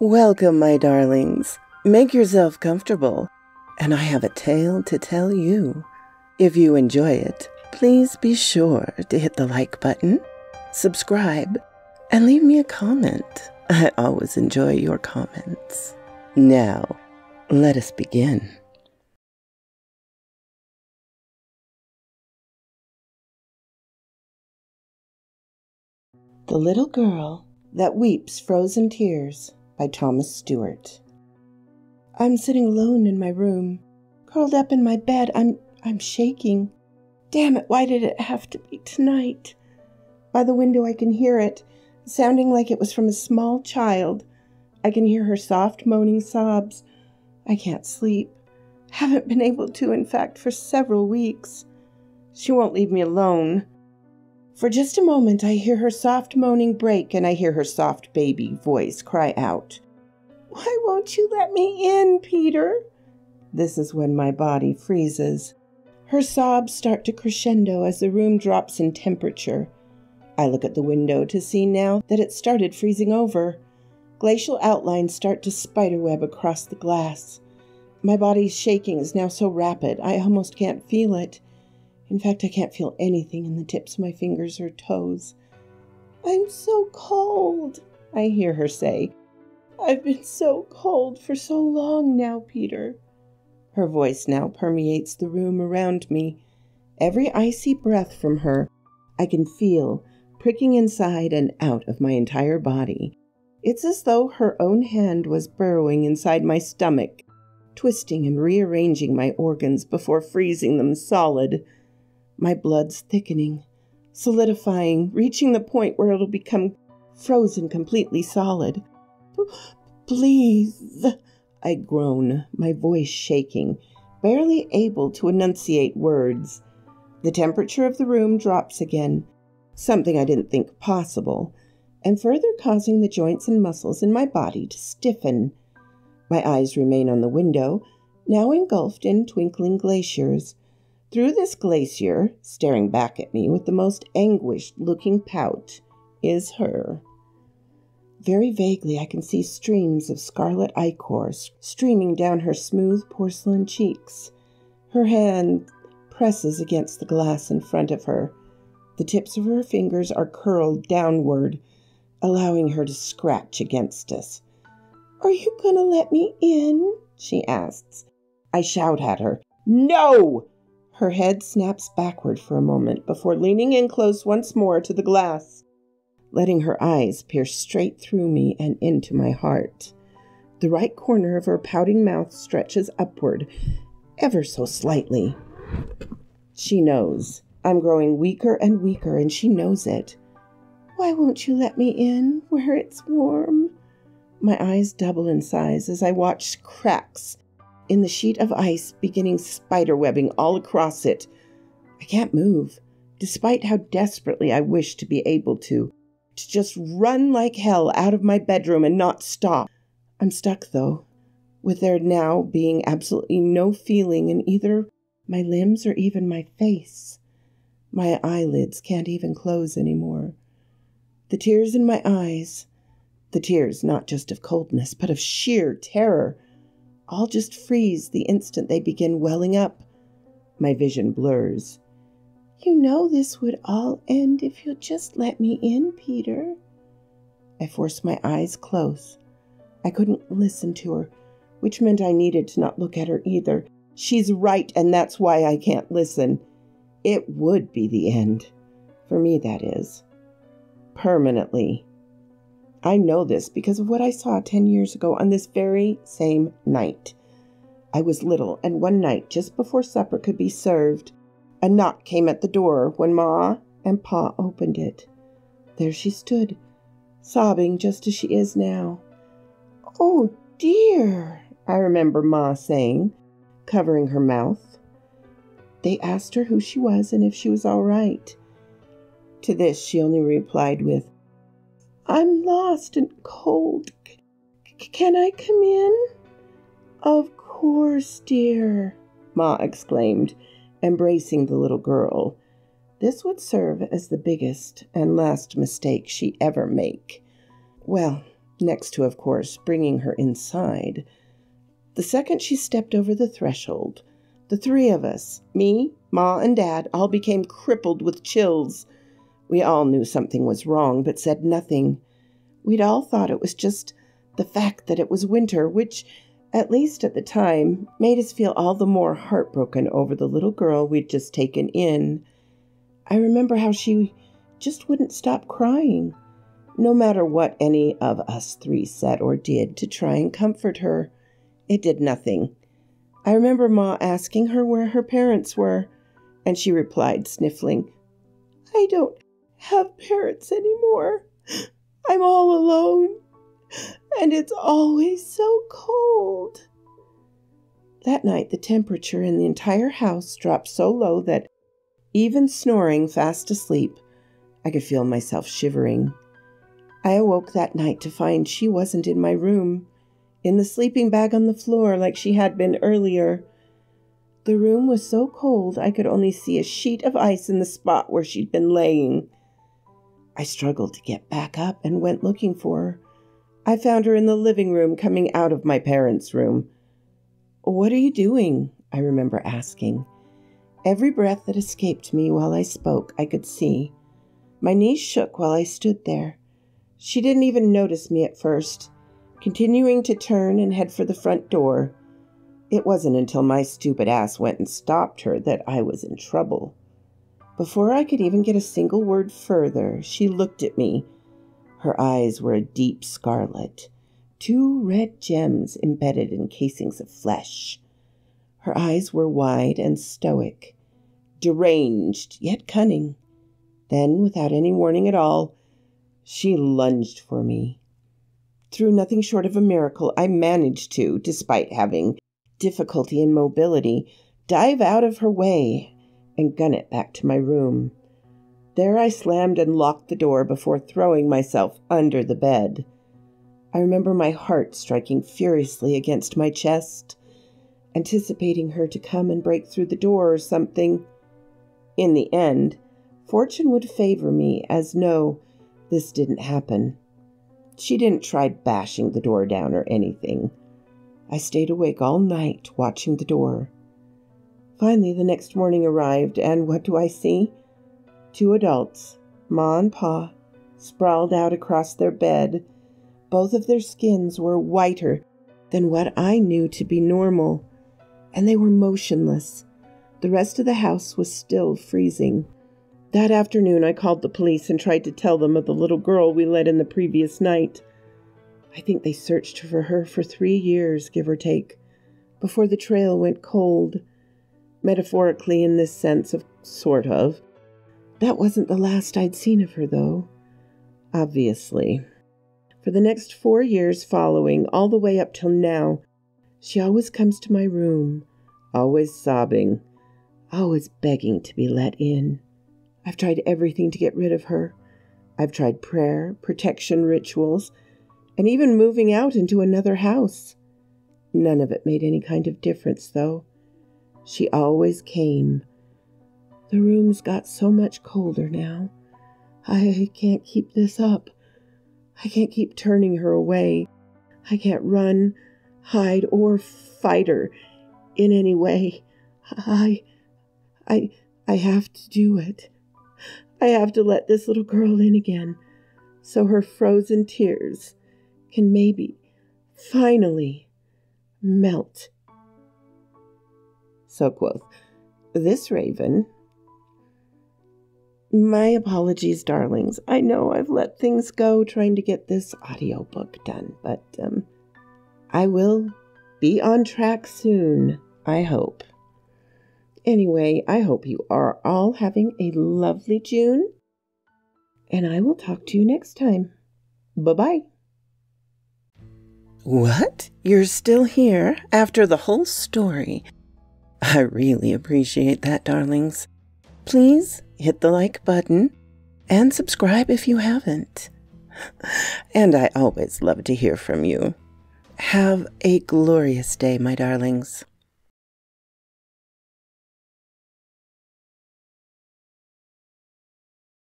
Welcome, my darlings. Make yourself comfortable, and I have a tale to tell you. If you enjoy it, please be sure to hit the like button, subscribe, and leave me a comment. I always enjoy your comments. Now, let us begin. The Little Girl That Weeps Frozen Tears by Thomas Stewart. I'm sitting alone in my room, curled up in my bed. I'm shaking. Damn it, why did it have to be tonight? By the window I can hear it, sounding like it was from a small child. I can hear her soft moaning sobs. I can't sleep. Haven't been able to, in fact, for several weeks. She won't leave me alone. For just a moment, I hear her soft moaning break, and I hear her soft baby voice cry out, "Why won't you let me in, Peter?" This is when my body freezes. Her sobs start to crescendo as the room drops in temperature. I look at the window to see now that it started freezing over. Glacial outlines start to spiderweb across the glass. My body's shaking is now so rapid, I almost can't feel it. In fact, I can't feel anything in the tips of my fingers or toes. "I'm so cold," I hear her say. "I've been so cold for so long now, Peter." Her voice now permeates the room around me. Every icy breath from her I can feel pricking inside and out of my entire body. It's as though her own hand was burrowing inside my stomach, twisting and rearranging my organs before freezing them solid. My blood's thickening, solidifying, reaching the point where it'll become frozen completely solid. "Please," I groan, my voice shaking, barely able to enunciate words. The temperature of the room drops again, something I didn't think possible, and further causing the joints and muscles in my body to stiffen. My eyes remain on the window, now engulfed in twinkling glaciers. Through this glacier, staring back at me with the most anguished-looking pout, is her. Very vaguely I can see streams of scarlet ichor streaming down her smooth porcelain cheeks. Her hand presses against the glass in front of her. The tips of her fingers are curled downward, allowing her to scratch against us. "Are you going to let me in?" she asks. I shout at her, "No!" Her head snaps backward for a moment before leaning in close once more to the glass, letting her eyes pierce straight through me and into my heart. The right corner of her pouting mouth stretches upward, ever so slightly. She knows. I'm growing weaker and weaker, and she knows it. "Why won't you let me in where it's warm?" My eyes double in size as I watch cracks in the sheet of ice beginning spiderwebbing all across it. I can't move, despite how desperately I wish to be able to just run like hell out of my bedroom and not stop. I'm stuck, though, with there now being absolutely no feeling in either my limbs or even my face. My eyelids can't even close anymore. The tears in my eyes, the tears not just of coldness, but of sheer terror, all just freeze the instant they begin welling up. My vision blurs. "You know this would all end if you'll just let me in, Peter." I force my eyes close. I couldn't listen to her, which meant I needed to not look at her either. She's right, and that's why I can't listen. It would be the end. For me, that is. Permanently. I know this because of what I saw 10 years ago on this very same night. I was little, and one night, just before supper could be served, a knock came at the door when Ma and Pa opened it. There she stood, sobbing just as she is now. "Oh, dear," I remember Ma saying, covering her mouth. They asked her who she was and if she was all right. To this, she only replied with, "I'm lost and cold. Can I come in?" "Of course, dear," Ma exclaimed, embracing the little girl. This would serve as the biggest and last mistake she ever make. Well, next to, of course, bringing her inside. The second she stepped over the threshold, the three of us, me, Ma, and Dad, all became crippled with chills. We all knew something was wrong, but said nothing. We'd all thought it was just the fact that it was winter, which, at least at the time, made us feel all the more heartbroken over the little girl we'd just taken in. I remember how she just wouldn't stop crying, no matter what any of us three said or did to try and comfort her. It did nothing. I remember Ma asking her where her parents were, and she replied, sniffling, "I don't have parents anymore. I'm all alone, and it's always so cold." That night, the temperature in the entire house dropped so low that, even snoring fast asleep, I could feel myself shivering. I awoke that night to find she wasn't in my room, in the sleeping bag on the floor like she had been earlier. The room was so cold I could only see a sheet of ice in the spot where she'd been laying. I struggled to get back up and went looking for her. I found her in the living room coming out of my parents' room. "What are you doing?" I remember asking. Every breath that escaped me while I spoke I could see. My knees shook while I stood there. She didn't even notice me at first, continuing to turn and head for the front door. It wasn't until my stupid ass went and stopped her that I was in trouble. Before I could even get a single word further, she looked at me. Her eyes were a deep scarlet, 2 red gems embedded in casings of flesh. Her eyes were wide and stoic, deranged yet cunning. Then, without any warning at all, she lunged for me. Through nothing short of a miracle, I managed to, despite having difficulty in mobility, dive out of her way and gun it back to my room. There I slammed and locked the door before throwing myself under the bed. I remember my heart striking furiously against my chest, anticipating her to come and break through the door or something. In the end, fortune would favor me, as no, this didn't happen. She didn't try bashing the door down or anything. I stayed awake all night watching the door. Finally, the next morning arrived, and what do I see? 2 adults, Ma and Pa, sprawled out across their bed. Both of their skins were whiter than what I knew to be normal, and they were motionless. The rest of the house was still freezing. That afternoon, I called the police and tried to tell them of the little girl we let in the previous night. I think they searched for her for 3 years, give or take, before the trail went cold. Metaphorically in this sense of sort of. That wasn't the last I'd seen of her, though. Obviously. For the next 4 years following, all the way up till now, she always comes to my room, always sobbing, always begging to be let in. I've tried everything to get rid of her. I've tried prayer, protection rituals, and even moving out into another house. None of it made any kind of difference, though. She always came. The room's got so much colder now. I can't keep this up. I can't keep turning her away. I can't run, hide, or fight her in any way. I have to do it. I have to let this little girl in again, so her frozen tears can maybe, finally, melt. So quoth this raven. My apologies, darlings. I know I've let things go trying to get this audiobook done, but I will be on track soon, I hope. Anyway, I hope you are all having a lovely June, and I will talk to you next time. Bye-bye. What? You're still here after the whole story? I really appreciate that, darlings. Please hit the like button and subscribe if you haven't. And I always love to hear from you. Have a glorious day, my darlings.